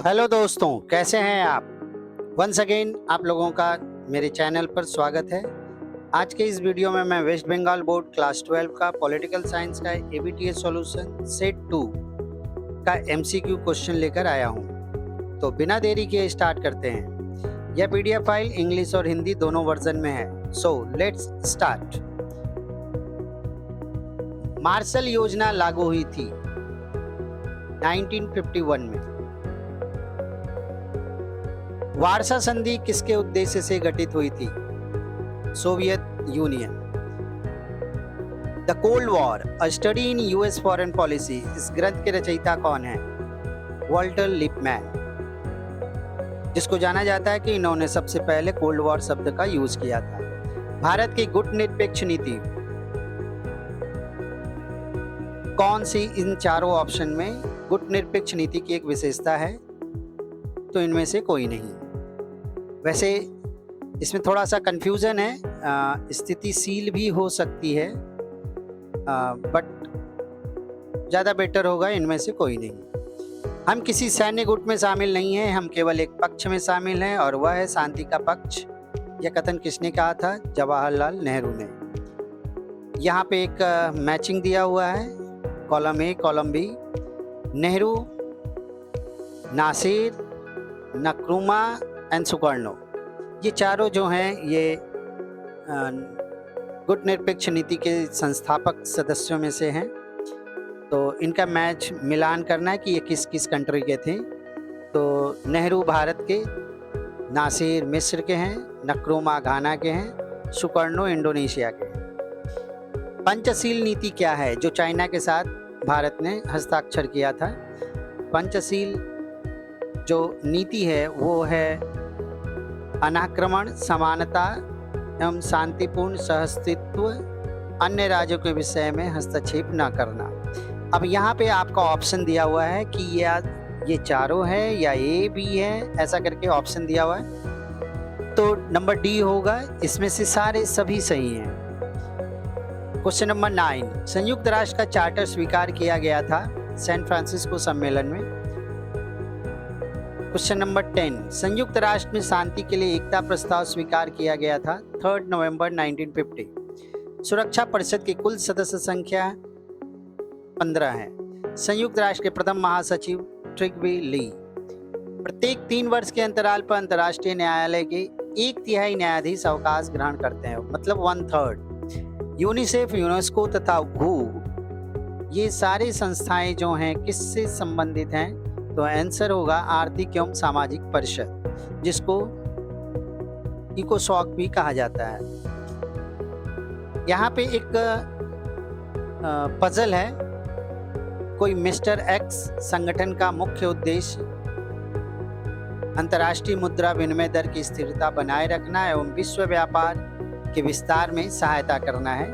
Hello दोस्तों, कैसे हैं आप? वंस अगेन आप लोगों का मेरे चैनल पर स्वागत है। आज के इस वीडियो में मैं वेस्ट बंगाल बोर्ड क्लास 12 का पॉलिटिकल साइंस का एबीटीएस सॉल्यूशन सेट 2 का एमसीक्यू क्वेश्चन लेकर आया हूं। तो बिना देरी किए स्टार्ट करते हैं। यह पीडीएफ फाइल इंग्लिश और हिंदी दोनों वर्जन में है। So let's start. मार्शल योजना लागू हुई थी 1951 में। वारसा संधि किसके उद्देश्य से गठित हुई थी? Soviet union. The cold war a study in US foreign policy, इस ग्रंथ के रचयिता कौन है? वॉल्टर लिपमैन, जिसको जाना जाता है कि इन्होंने सबसे पहले कोल्ड वॉर शब्द का यूज किया था। भारत की गुटनिरपेक्ष नीति कौन सी इन चारों ऑप्शन में गुटनिरपेक्ष नीति की एक विशेषता है? तो इनमें से कोई नहीं। वैसे इसमें थोड़ा सा कंफ्यूजन है, स्थितिशील भी हो सकती है, बट ज़्यादा बेटर होगा इनमें से कोई नहीं। हम किसी सैन्य गुट में शामिल नहीं हैं, हम केवल एक पक्ष में शामिल हैं और वह है शांति का पक्ष। यह कथन किसने कहा था? जवाहरलाल नेहरू ने। यहाँ पे एक मैचिंग दिया हुआ है, column A column B. Nehru, Nasser, Nkrumah and Sukarno, ये चारों जो हैं ये गुटनिरपेक्ष नीति के संस्थापक सदस्यों में से हैं। तो इनका मैच मिलान करना है कि ये किस किस कंट्री के थे। तो नेहरू भारत के, नासिर मिस्र के हैं, नक्रुमा घाना के हैं, सुकर्णो इंडोनेशिया के हैं। पंचशील नीति क्या है जो चाइना के साथ भारत ने हस्ताक्षर किया था? पंचशील जो नीति है वो है अनाक्रमण, समानता एवं शांतिपूर्ण सहअस्तित्व, अन्य राज्यों के विषय में हस्तक्षेप न करना। अब यहाँ पे आपका ऑप्शन दिया हुआ है कि ये चारों है या ए बी है, ऐसा करके ऑप्शन दिया हुआ है। तो नंबर डी होगा। इसमें से सारे सभी सही हैं। क्वेश्चन नंबर 9, संयुक्त राष्ट्र का चार्टर स्वीकार किया गया था सैन फ्रांसिस्को सम्मेलन में। क्वेश्चन नंबर 10, संयुक्त राष्ट्र में शांति के लिए एकता प्रस्ताव स्वीकार किया गया था 3 नवंबर 1950। सुरक्षा परिषद की कुल सदस्य संख्या 15 है। संयुक्त राष्ट्र के प्रथम महासचिव ट्रिगवी ली। प्रत्येक 3 वर्ष के अंतराल पर अंतर्राष्ट्रीय न्यायालय के 1/3 न्यायाधीश अवकाश ग्रहण करते हैं, मतलब 1/3। यूनिसेफ, यूनेस्को तथा WHO, ये सारी संस्थाएं जो हैं किससे संबंधित हैं? तो आंसर होगा आर्थिक एवं सामाजिक परिषद, जिसको इकोसॉक भी कहा जाता है। यहाँ पे एक पजल है। कोई मिस्टर एक्स संगठन का मुख्य उद्देश्य अंतर्राष्ट्रीय मुद्रा विनिमय दर की स्थिरता बनाए रखना एवं विश्व व्यापार के विस्तार में सहायता करना है।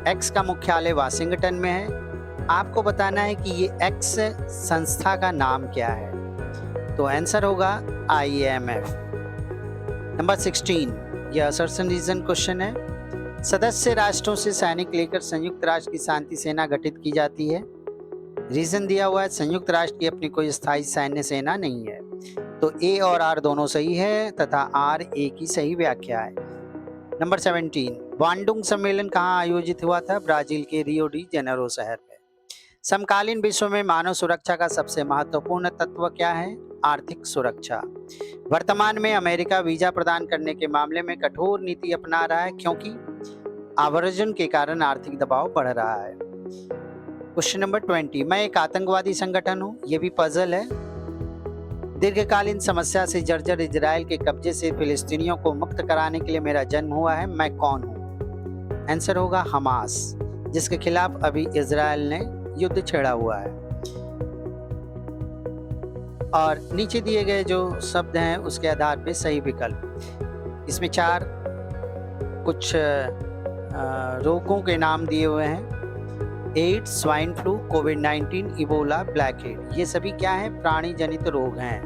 एक्स का मुख्यालय वाशिंगटन में है। आपको बताना है कि ये एक्स संस्था का नाम क्या है। तो आंसर होगा IMF। नंबर 16, यह असर्शन रीजन क्वेश्चन है। सदस्य राष्ट्रों से सैनिक लेकर संयुक्त राष्ट्र की शांति सेना गठित की जाती है। रीजन दिया हुआ है, संयुक्त राष्ट्र की अपनी कोई स्थायी सैन्य सेना नहीं है। तो ए और आर दोनों सही है तथा आर ए की सही व्याख्या है। नंबर 17, बांडुंग सम्मेलन कहाँ आयोजित हुआ था? ब्राजील के रियो डी जेनेरो शहर में। समकालीन विश्व में मानव सुरक्षा का सबसे महत्वपूर्ण तत्व क्या है? आर्थिक सुरक्षा। वर्तमान में अमेरिका वीजा प्रदान करने के मामले में कठोर नीति अपना रहा है क्योंकि आव्रजन के कारण आर्थिक दबाव बढ़ रहा है। क्वेश्चन नंबर 20, मैं एक आतंकवादी संगठन हूँ, ये भी पजल है। दीर्घकालीन समस्या से जर्जर इजराइल के कब्जे से फिलिस्तीनियों को मुक्त कराने के लिए मेरा जन्म हुआ है। मैं कौन हूँ? आंसर होगा हमास, जिसके खिलाफ अभी इजराइल ने युद्ध छेड़ा हुआ है। और नीचे दिए गए जो शब्द हैं उसके आधार पे सही विकल्प। इसमें 4 कुछ रोगों के नाम दिए हुए हैं। एड्स, स्वाइन फ्लू, कोविड-19, इबोला, ब्लैक हेड, ये सभी क्या है? प्राणी जनित रोग हैं।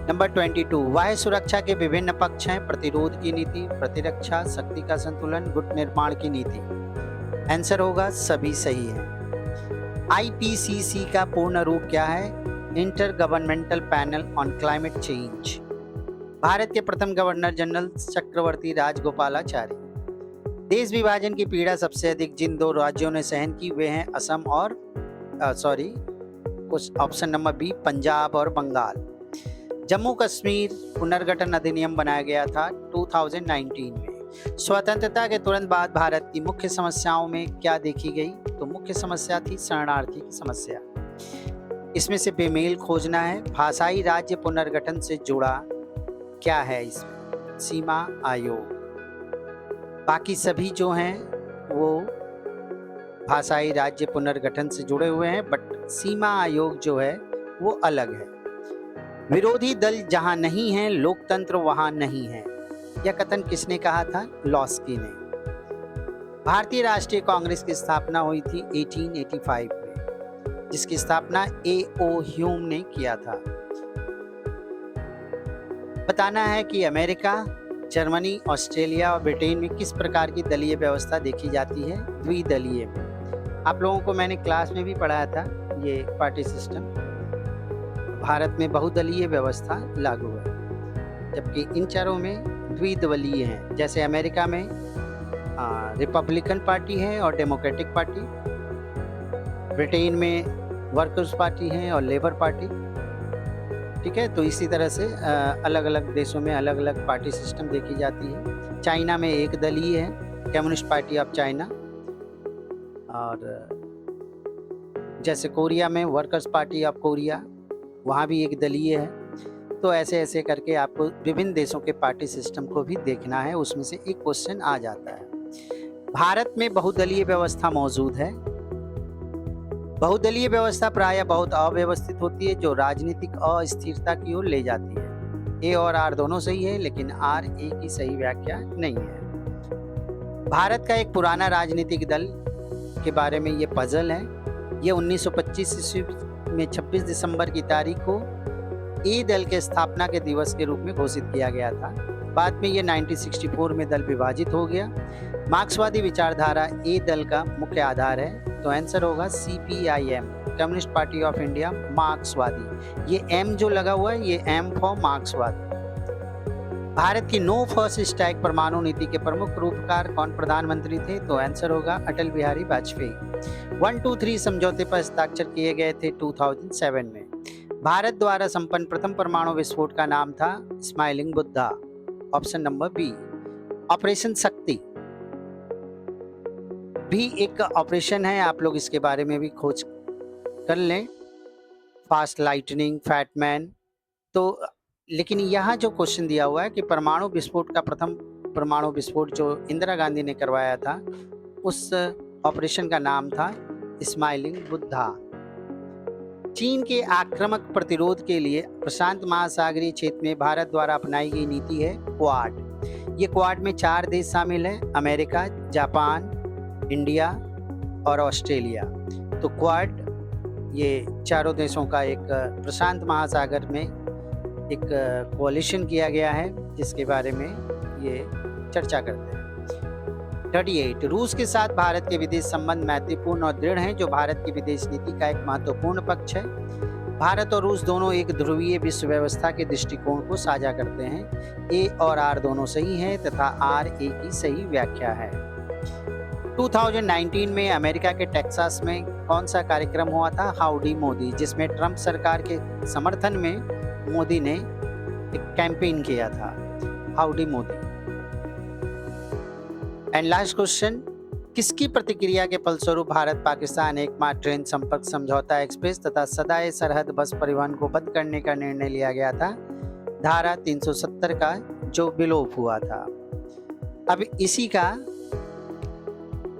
नंबर 22, वाह्य सुरक्षा के विभिन्न पक्ष हैं। प्रतिरोध की नीति, प्रतिरक्षा, शक्ति का संतुलन, गुट निर्माण की नीति। आंसर होगा सभी सही है। IPCC का पूर्ण रूप क्या है? Inter governmental panel on climate change. Bharat के प्रथम गवर्नर जनरल चक्रवर्ती राजगोपालाचारी। देश विभाजन की पीड़ा सबसे अधिक जिन दो राज्यों ने सहन की वे हैं असम और ऑप्शन नंबर बी पंजाब और बंगाल। जम्मू कश्मीर पुनर्गठन अधिनियम बनाया गया था 2019 में। स्वतंत्रता के तुरंत बाद भारत की मुख्य समस्याओं में क्या देखी गई? तो मुख्य समस्या थी शरणार्थी की समस्या। इसमें से बेमेल खोजना है। भाषाई राज्य पुनर्गठन से जुड़ा क्या है इसमें? सीमा आयोग। बाकी सभी जो हैं वो भाषाई राज्य पुनर्गठन से जुड़े हुए हैं, बट सीमा आयोग जो है वो अलग है। विरोधी दल जहां नहीं है लोकतंत्र वहां नहीं है। यह कथन किसने कहा था? लॉस्की ने। भारतीय राष्ट्रीय कांग्रेस की स्थापना हुई थी 1885 में, जिसकी स्थापना A.O. ह्यूम ने किया था। बताना है कि अमेरिका, जर्मनी, ऑस्ट्रेलिया और ब्रिटेन में किस प्रकार की दलीय व्यवस्था देखी जाती है? द्विदलीय में। आप लोगों को मैंने क्लास में भी पढ़ाया था ये पार्टी सिस्टम। भारत में बहुदलीय व्यवस्था लागू है, जबकि इन चारों में द्विदलीय हैं। जैसे अमेरिका में रिपब्लिकन पार्टी है और डेमोक्रेटिक पार्टी, ब्रिटेन में वर्कर्स पार्टी है और लेबर पार्टी। ठीक है, तो इसी तरह से अलग अलग देशों में अलग अलग पार्टी सिस्टम देखी जाती है। चाइना में एक दलीय है, कम्युनिस्ट पार्टी ऑफ चाइना, और जैसे कोरिया में वर्कर्स पार्टी ऑफ कोरिया, वहाँ भी एक दलीय है। तो ऐसे ऐसे करके आपको विभिन्न देशों के पार्टी सिस्टम को भी देखना है, उसमें से एक क्वेश्चन आ जाता है। भारत में बहुदलीय व्यवस्था मौजूद है। बहुदलीय व्यवस्था प्रायः बहुत अव्यवस्थित होती है, जो राजनीतिक अस्थिरता की ओर ले जाती है। ए और आर दोनों सही है, लेकिन आर ए की सही व्याख्या नहीं है। भारत का एक पुराना राजनीतिक दल के बारे में ये पजल है। ये 1925 ईस्वी में 26 दिसंबर की तारीख को ए दल के स्थापना के दिवस के रूप में घोषित किया गया था। बाद में ये 1964 में दल विभाजित हो गया। मार्क्सवादी विचारधारा ए दल का मुख्य आधार है, तो आंसर होगा CPIM, communist party of India, मार्क्सवादी। ये एम जो लगा हुआ है, ये एम फॉर मार्क्सवादी। भारत की नो फर्स्ट स्ट्राइक परमाणु नीति के प्रमुख रूपकार कौन प्रधानमंत्री थे? तो आंसर होगा अटल बिहारी वाजपेयी। 1-2-3 समझौते पर हस्ताक्षर किए गए थे 2007 में। भारत द्वारा संपन्न प्रथम परमाणु विस्फोट का नाम था smiling Buddha. Option number B. Operation Shakti भी एक ऑपरेशन है, आप लोग इसके बारे में भी खोज कर लें। Fast lightning, Fat Man. तो लेकिन यहाँ जो क्वेश्चन दिया हुआ है कि परमाणु विस्फोट का प्रथम परमाणु विस्फोट जो इंदिरा गांधी ने करवाया था, उस ऑपरेशन का नाम था स्माइलिंग बुद्धा। चीन के आक्रामक प्रतिरोध के लिए प्रशांत महासागरीय क्षेत्र में भारत द्वारा अपनाई गई नीति है क्वाड। ये क्वाड में 4 देश शामिल हैं, अमेरिका, जापान, इंडिया और ऑस्ट्रेलिया। तो क्वाड ये चारों देशों का एक प्रशांत महासागर में एक कोalition किया गया है, जिसके बारे में ये चर्चा करते हैं। 38 रूस के साथ भारत के विदेश संबंध मैत्रीपूर्ण और दृढ़ हैं, जो भारत की विदेश नीति का एक महत्वपूर्ण पक्ष है। भारत और रूस दोनों एक ध्रुवीय विश्व व्यवस्था के दृष्टिकोण को साझा करते हैं। ए और आर दोनों सही हैं तथा आर ए की सही व्याख्या है। 2019 में अमेरिका के टेक्सास में कौन सा कार्यक्रम हुआ था? हाउडी मोदी, जिसमें ट्रंप सरकार के समर्थन में मोदी ने एक कैंपेन किया था, howdy Modi. And last question, किसकी प्रतिक्रिया के फलस्वरूप भारत पाकिस्तान एकमात्र ट्रेन संपर्क समझौता एक्सप्रेस तथा सदाए सरहद बस परिवहन को बंद करने का निर्णय लिया गया था? धारा 370 का जो विलोप हुआ था। अब इसी का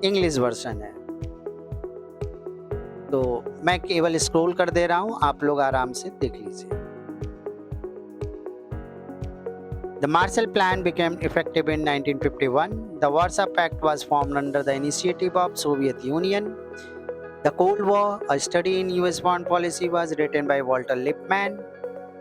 इंग्लिश वर्जन है, तो मैं केवल स्क्रॉल कर दे रहा हूं, आप लोग आराम से देख लीजिए। The Marshall Plan became effective in 1951. The Warsaw Pact was formed under the initiative of Soviet Union. The Cold War, a study in US foreign policy, was written by Walter Lippmann.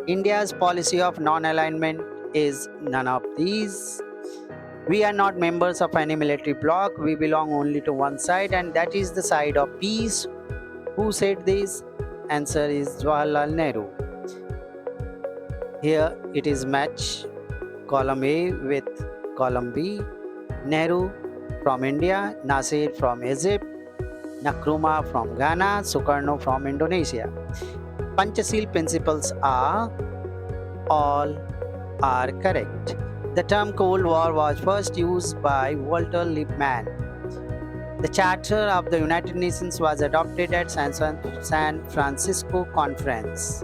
India's policy of non-alignment is none of these. We are not members of any military bloc. We belong only to one side, and that is the side of peace. Who said this? Answer is Jawaharlal Nehru. Here it is match column A with column B. Nehru from India, Nasir from Egypt, Nkrumah from Ghana, Sukarno from Indonesia. Panchasheel principles are all are correct. The term Cold War was first used by Walter Lippmann. The Charter of the United Nations was adopted at San Francisco Conference.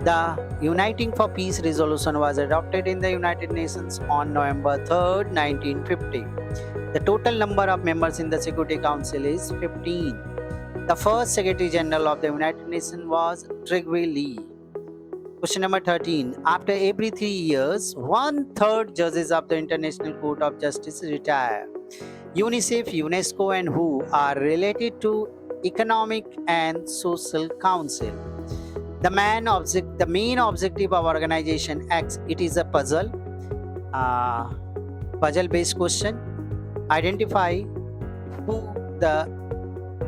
The Uniting for Peace resolution was adopted in the United Nations on November 3rd, 1950. The total number of members in the Security Council is 15. The first Secretary General of the United Nations was Trygve Lie. Question number 13. After every 3 years, 1/3 judges of the International Court of Justice retire. UNICEF, UNESCO, and WHO are related to Economic and Social Council. The main objective of organization X, it is a puzzle-based question. Identify who the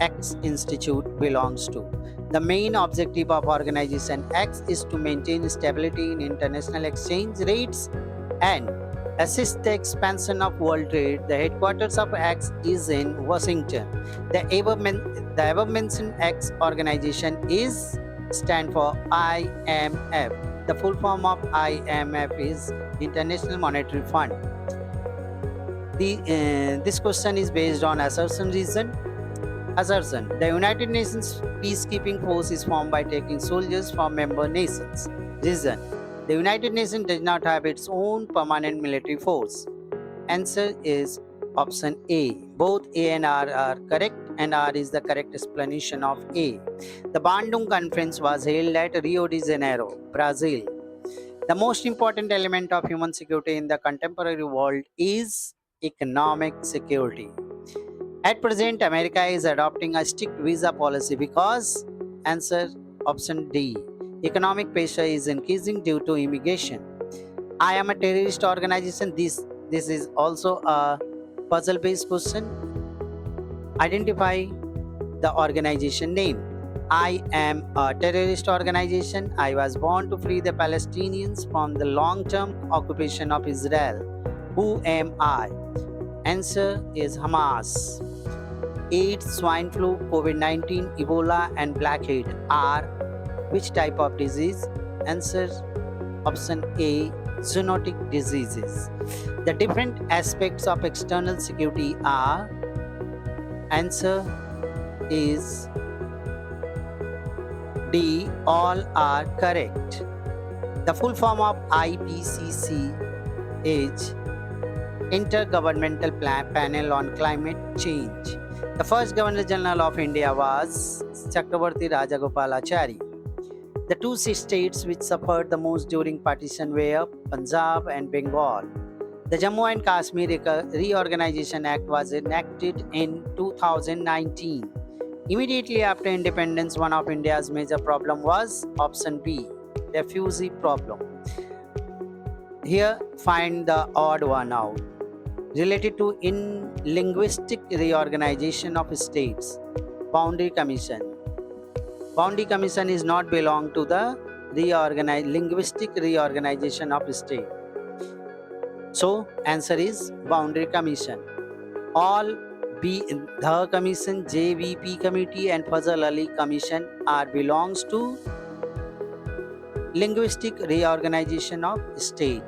X Institute belongs to. The main objective of organization X is to maintain stability in international exchange rates and assist the expansion of world trade. The headquarters of X is in Washington. The above mentioned X organization stand for IMF. The full form of IMF is International Monetary Fund. This question is based on assertion reason. Assertion. The United Nations peacekeeping force is formed by taking soldiers from member nations. Reason. The United Nations does not have its own permanent military force. Answer is option A. Both A and R are correct, and R is the correct explanation of A. The Bandung Conference was held at Rio de Janeiro, Brazil. The most important element of human security in the contemporary world is economic security. At present, America is adopting a strict visa policy because answer option D. Economic pressure is increasing due to immigration. I am a terrorist organization. This is also a puzzle-based question. Identify the organization name. I am a terrorist organization. I was born to free the Palestinians from the long-term occupation of Israel. Who am I? Answer is Hamas. AIDS, swine flu, COVID-19, Ebola, and blackhead are which type of disease? Answer option A. Zoonotic diseases. The different aspects of external security are. Answer is D. All are correct. The full form of IPCC is Intergovernmental Panel on Climate Change. The first Governor General of India was Chakrabarti Rajagopalachari. The two states which suffered the most during partition were Punjab and Bengal. The Jammu and Kashmir Reorganization Act was enacted in 2019. Immediately after independence, one of India's major problems was option B, refugee problem. Here, find the odd one out. Related to linguistic reorganization of states, Boundary Commission. Boundary Commission is not belong to the linguistic reorganization of state. So, answer is Boundary Commission. All the Commission, JVP Committee, and Fazal Ali Commission are belongs to linguistic reorganization of state.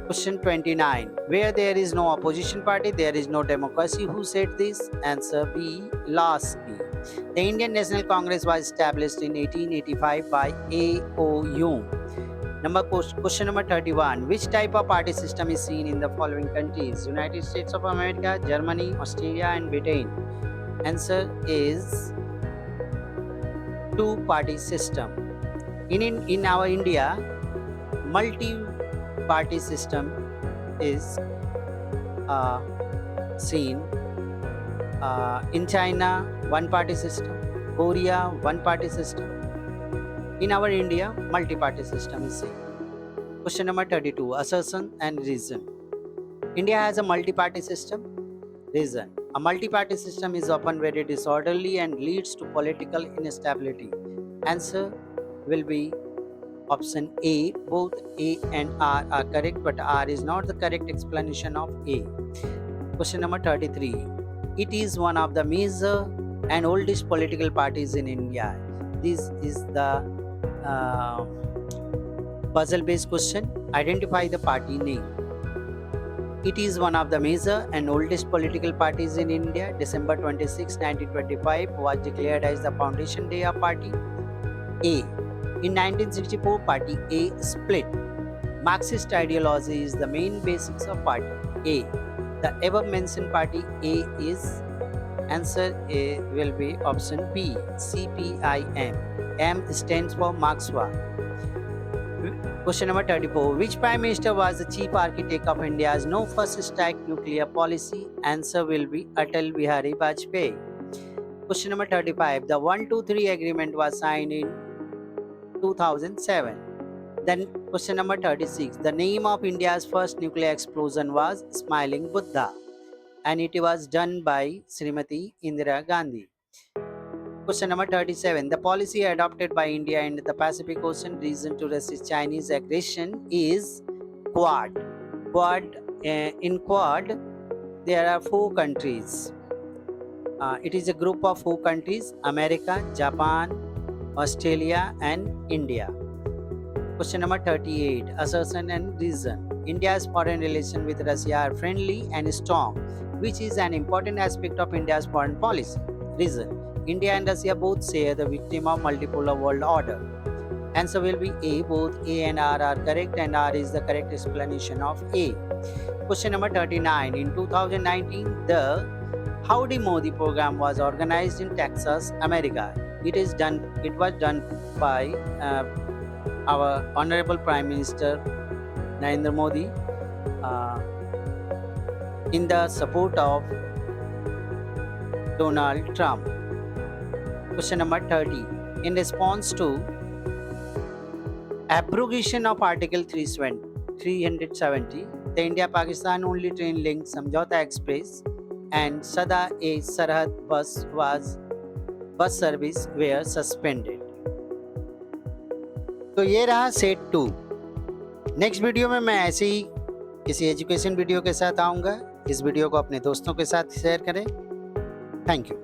Question 29. Where there is no opposition party, there is no democracy. Who said this? Answer B. Lasky. The Indian National Congress was established in 1885 by A.O. Hume. Question number 31. Which type of party system is seen in the following countries? United States of America, Germany, Australia, and Britain. Answer is two-party system. In our India, multi-party system is seen. In China, one-party system. Korea, one-party system. In our India, multi-party system is seen. Question number 32. Assertion and reason. India has a multi-party system. Reason. A multi-party system is often very disorderly and leads to political instability. Answer will be option A. Both A and R are correct, but R is not the correct explanation of A. Question number 33. It is one of the major and oldest political parties in India. This is the puzzle-based question. Identify the party name. It is one of the major and oldest political parties in India. December 26, 1925 was declared as the foundation day of party. A. In 1964, party A split. Marxist ideology is the main basis of party A. The above mentioned party A is, answer A will be option B, CPIM. M stands for Marxist. Question number 34. Which Prime Minister was the chief architect of India's no first strike nuclear policy? Answer will be Atal Bihari Vajpayee. Question number 35. The 123 agreement was signed in 2007. Then question number 36. The name of India's first nuclear explosion was Smiling Buddha, and it was done by Srimati Indira Gandhi. Question number 37. The policy adopted by India in the Pacific Ocean region to resist Chinese aggression is Quad. In Quad, there are 4 countries. It is a group of 4 countries: America, Japan, Australia, and India. Question number 38. Assertion and reason. India's foreign relations with Russia are friendly and strong, which is an important aspect of India's foreign policy. Reason. India and Russia both share the victim of multipolar world order. Answer will be A. Both A and R are correct, and R is the correct explanation of A. Question number 39. In 2019, the Howdy Modi program was organized in Texas, America. It was done by our Honorable Prime Minister Narendra Modi in the support of Donald Trump. Question number 30. In response to abrogation of Article 370, the India-Pakistan only train link Samjhauta Express and Sada A Sarhad bus service were suspended. तो ये रहा set 2. Next video में मैं ऐसे ही किसी education video के साथ आऊँगा. इस वीडियो को अपने दोस्तों के साथ शेयर करें. Thank you.